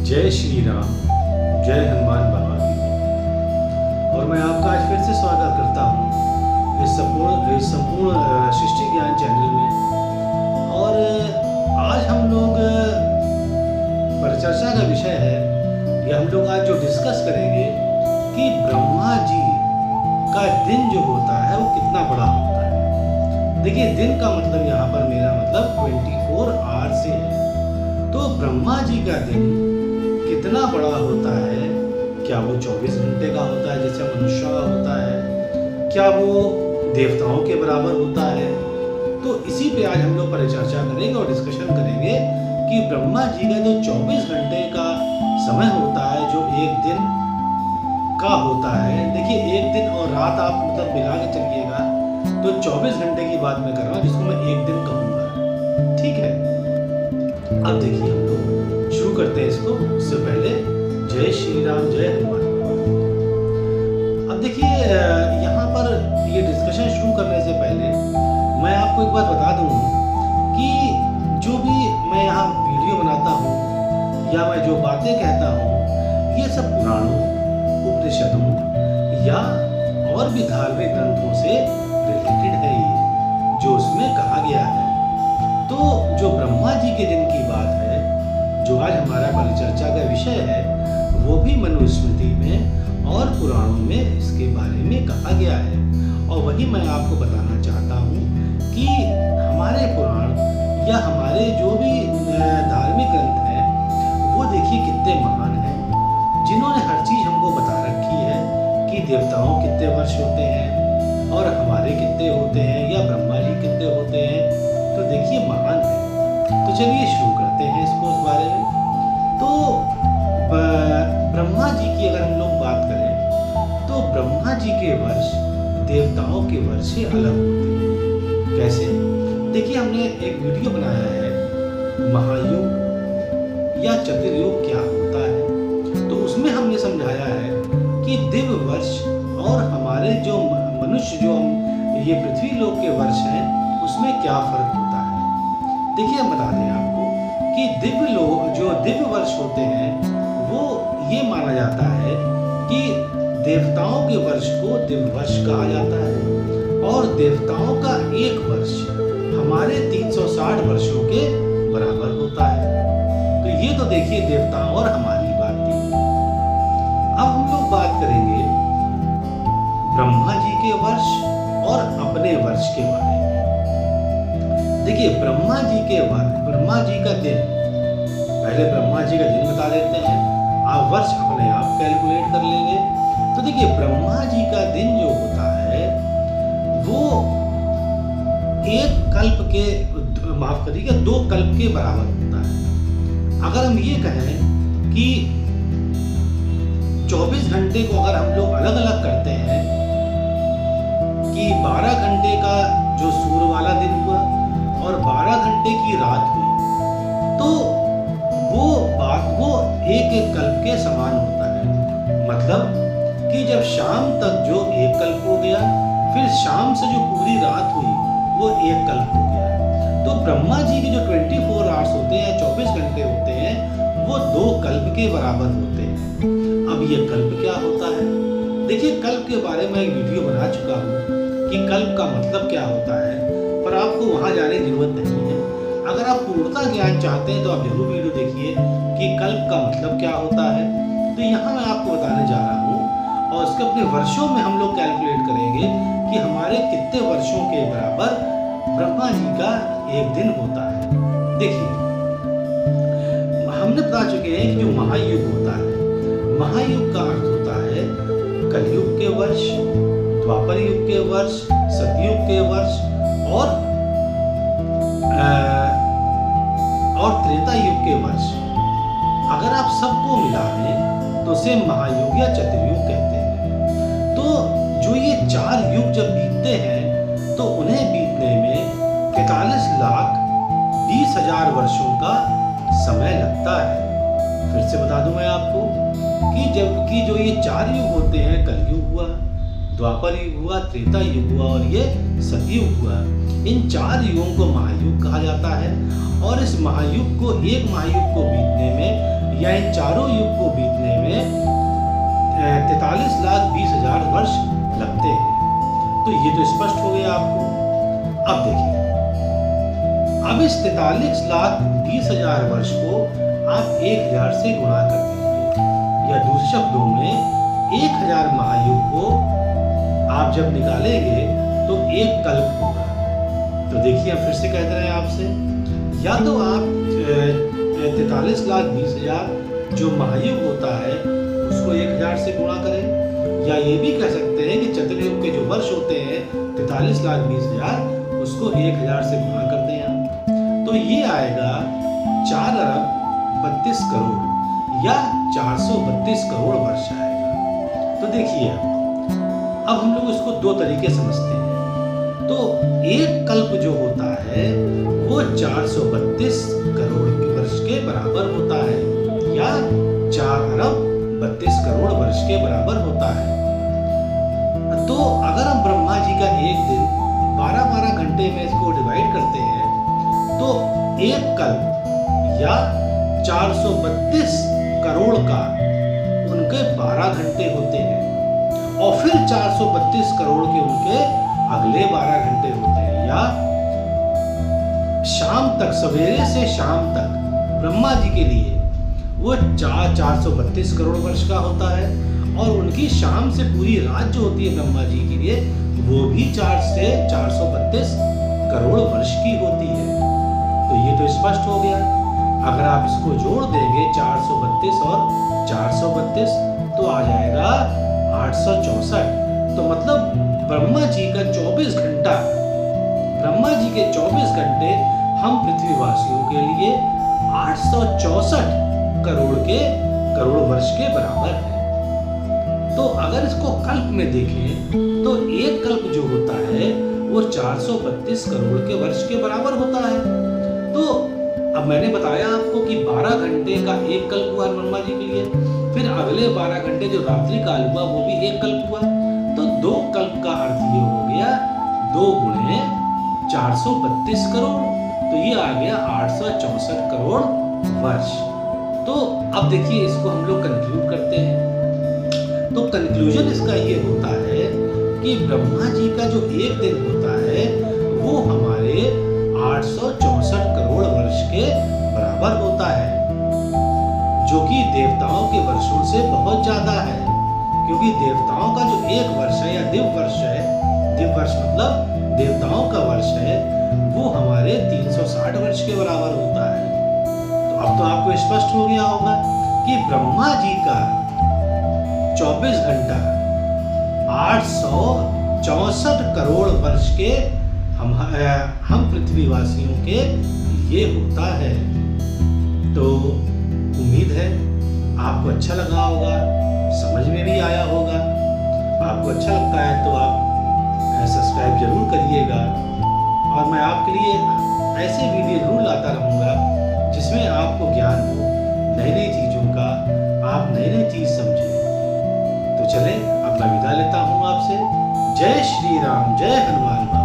जय श्री राम, जय हनुमान बाबा की। और मैं आपका आज फिर से स्वागत करता हूँ इस संपूर्ण सृष्टि ज्ञान चैनल में। और आज हम लोग परिचर्चा का विषय है, या हम लोग आज जो डिस्कस करेंगे कि ब्रह्मा जी का दिन जो होता है वो कितना बड़ा होता है। देखिए, दिन का मतलब यहाँ पर मेरा मतलब 24 आवर्स से है। तो ब्रह्मा जी का दिन कितना बड़ा होता है? क्या वो 24 घंटे का होता है जैसे मनुष्य का होता है? क्या वो देवताओं के बराबर होता है? तो इसी पे आज हम लोग परिचर्चा करेंगे और डिस्कशन करेंगे कि ब्रह्मा जी का जो 24 घंटे का समय होता है, जो एक दिन का होता है। देखिए, एक दिन और रात आप मतलब मिला के चलिएगा तो 24 घंटे की बात मैं कर रहा हूँ, जिसको मैं एक दिन कहूँगा। ठीक है, अब देखिए हम लोग शुरू करते हैं इसको। उससे पहले जय श्री राम, जय हनुमान। अब देखिए, यहाँ पर ये डिस्कशन शुरू करने से पहले मैं आपको एक बात बता दूँ कि जो भी मैं यहाँ वीडियो बनाता हूँ या मैं जो बातें कहता हूँ, ये सब पुराणों, उपनिषदों या और भी धार्मिक ग्रंथों से रिलेटेड है, ये जो उसमें कहा गया है। तो जो ब्रह्मा जी के दिन की बात है, जो आज हमारा परिचर्चा का विषय है, वो भी मनुस्मृति में और पुराणों में इसके बारे में कहा गया है। और वही मैं आपको बताना चाहता हूँ कि हमारे पुराण या हमारे जो भी धार्मिक ग्रंथ हैं, वो देखिए कितने महान हैं, जिन्होंने हर चीज़ हमको बता रखी है कि देवताओं कितने वर्ष होते हैं और हमारे कितने होते हैं या ब्रह्मा जी कितने होते हैं। तो देखिए, महान है। तो चलिए शुरू करते हैं इसको, उस बारे में। तो ब्रह्मा जी की अगर हम लोग बात करें तो ब्रह्मा जी के वर्ष देवताओं के वर्ष से अलग होते हैं। कैसे? देखिए, हमने एक वीडियो बनाया है, महायुग या चतुर्युग क्या होता है। तो उसमें हमने समझाया है कि दिव्य वर्ष और हमारे जो मनुष्य जो ये पृथ्वी लोक के वर्ष हैं, उसमें क्या फर्क होता है। देखिए, हम बता दें आपको कि दिव्य लोक जो दिव्य वर्ष होते हैं, वो ये माना जाता है कि देवताओं के वर्ष को दिव्य वर्ष कहा जाता है, और देवताओं का एक वर्ष हमारे 360 वर्षों के बराबर होता है। तो ये तो देखिए देवताओं और हमारी बात थी। अब हम लोग बात करेंगे ब्रह्मा जी के वर्ष और अपने वर्ष के बारे में। देखिए, ब्रह्मा जी का दिन, पहले ब्रह्मा जी का दिन बता देते हैं, आप वर्ष अपने आप कैलकुलेट कर लेंगे। तो देखिए, ब्रह्मा जी का दिन जो होता है वो एक कल्प के, माफ करिएगा, 2 कल्प के बराबर होता है। अगर हम ये कहें कि 24 घंटे को अगर हम लोग अलग अलग करते हैं कि 12 घंटे का जो सूर्य वाला दिन हुआ और 12 घंटे की रात हुई, तो वो एक एक कल्प के समान होता है। मतलब कि जब शाम तक जो एक कल्प हो गया, फिर शाम से जो पूरी रात हुई वो एक कल्प हो गया। तो ब्रह्मा जी के जो 24 आवर्स होते हैं, 24 घंटे होते हैं, वो 2 कल्प के बराबर होते हैं। अब ये कल्प क्या होता है? देखिए, कल्प के बारे में एक वीडियो बना चुका हूँ कि कल्प का मतलब क्या होता है, पर आपको वहां जाने की जरूरत नहीं है। अगर आप पूर्णता ज्ञान चाहते हैं तो आप जरूर वीडियो देखिए कि कल्प का मतलब क्या होता है। तो यहाँ मैं आपको बताने जा रहा हूँ, और इसके अपने वर्षों में हम लोग कैलकुलेट करेंगे कि हमारे कितने वर्षों के बराबर ब्रह्मा जी का एक दिन होता है। देखिए, हमने बता चुके हैं कि जो महायुग होता है, महायुग का अर्थ होता है कलयुग के वर्ष, द्वापर युग के वर्ष, सतयुग के वर्ष और त्रेता युग के वर्ष। अगर आप सबको मिला दें तो उसे महायुग या चतुर्युग कहते हैं। तो जो ये 4 युग जब बीतते हैं तो उन्हें बीतने में 43,20,000 वर्षों का समय लगता है। फिर से बता दूं मैं आपको कि जबकि जो ये 4 युग होते हैं, कलयुग हुआ, द्वापर युग हुआ, त्रेता युग हुआ और ये सतयुग हुआ, इन 4 युगों को महायुग कहा जाता है। और इस महायुग को, एक महायुग को बीतने में या इन चारों युग को बीतने में 43,20,000 वर्ष लगते हैं। तो ये तो स्पष्ट हो गया आपको। अब देखिए, अब इस 43,20,000 वर्ष को आप 1,000 से गुणा कर दीजिए, या दूसरे शब्दों में 1,000 महायुग को आप जब निकालेंगे तो एक कल्प होगा। तो देखिए, हम फिर से कहते रहे आपसे, या तो आप 43,20,000 जो महायुग होता है उसको 1,000 से गुणा करें, या ये भी कह सकते हैं कि चतुर्युग के जो वर्ष होते हैं 43,20,000 उसको 1,000 से गुणा कर दें आप। तो ये आएगा 4,32 करोड़ या 432 करोड़ वर्ष आएगा। तो देखिए, अब हम लोग इसको दो तरीके समझते हैं। तो एक कल्प जो होता है वो 432 करोड़ वर्ष के बराबर होता है, या 4,32 करोड़ वर्ष के बराबर होता है। तो अगर हम ब्रह्मा जी का एक दिन 12-12 घंटे में इसको डिवाइड करते हैं तो एक कल्प या 432 करोड़ का उनके 12 घंटे होते हैं, और फिर 432 करोड़ के उनके अगले 12 घंटे होते हैं, या शाम तक, सवेरे से शाम तक ब्रह्मा जी के लिए वो 432 करोड़ वर्ष का होता है, और उनकी शाम से पूरी रात जो होती है ब्रह्मा जी के लिए वो भी 4 से 432 करोड़ वर्ष की होती है। तो ये तो स्पष्ट हो गया। अगर आप इसको जोड़ देंगे 432 और 432 तो आ जाएगा 864। तो मतलब ब्रह्मा जी का 24 घंटा, ब्रह्मा जी के 24 घंटे हम पृथ्वीवासियों के लिए 864 करोड़ वर्ष के बराबर है। तो अगर इसको कल्प में देखें तो एक कल्प जो होता है वो 432 करोड़ के वर्ष के बराबर होता है। तो अब मैंने बताया आपको कि 12 घंटे का एक कल्प हुआ ब्रह्मा जी के लिए, फिर अगले 12 घंटे जो रात्रि काल हुआ वो भी एक कल्प हुआ। तो दो कल्प का अर्थ ये हो गया 2 गुणे 432 करोड़, तो ये आ गया 864 करोड़ वर्ष। तो अब देखिए, इसको हम लोग कंक्लूड करते हैं। तो कंक्लूजन इसका ये होता है कि ब्रह्मा जी का जो एक दिन होता है वो हमारे 864 करोड़ वर्ष के बराबर होता है, जो कि देवताओं के वर्षों से बहुत ज्यादा है। क्योंकि देवताओं का जो एक वर्ष है या दिव्य वर्ष है, दिव्य वर्ष मतलब देवताओं का वर्ष है, वो हमारे 360 वर्ष के बराबर होता है। तो अब तो आपको स्पष्ट हो गया होगा कि ब्रह्मा जी का 24 घंटा 864 करोड़ वर्ष के हम पृथ्वीवासियों के ये होता है। तो उम्मीद है आपको अच्छा लगा होगा, समझ में भी आया होगा। आपको अच्छा लगता है तो आप सब्सक्राइब जरूर करिएगा, और मैं आपके लिए ऐसे वीडियो जरूर लाता रहूँगा जिसमें आपको ज्ञान हो, नई नई चीज़ों का, आप नई नई चीज़ समझें। तो चलें, अब मैं विदा लेता हूँ आपसे। जय श्री राम, जय हनुमान।